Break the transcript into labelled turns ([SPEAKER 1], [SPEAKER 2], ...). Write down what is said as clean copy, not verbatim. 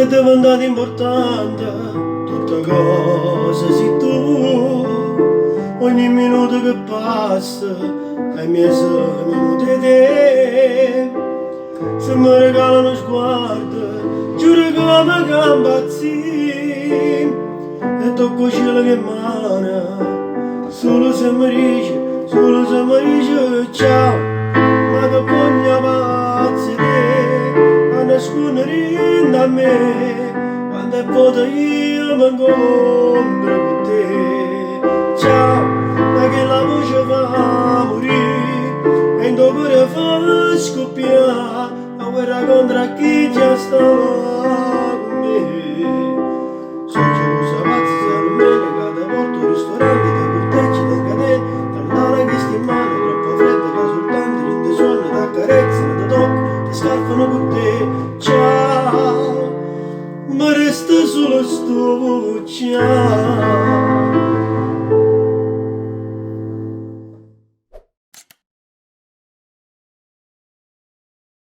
[SPEAKER 1] è diventato importante tutta cosa sei tu. Ogni minuto che passa è mesi minuti di te. Se mi regala uno sguardo giuro che mi cambazzi e tocco cielo che mana solo se mi dice ciao. Ma che voglia pazzi te a nascondere da me quando è vuoto io mi incontro con te. Ciao, ma che la voce fa morire e in tuo cuore fa scoppiare la guerra contro chi già stava con me. Sono gelosa pazza se non me ne cade porto ristorante dei corteggi dei catene tant'ala che sti in mano troppo fredda che soltanto rinde suono ti accarezzano ti tocco ti scarfano con te. Ciao, ma resta solo sto ciao.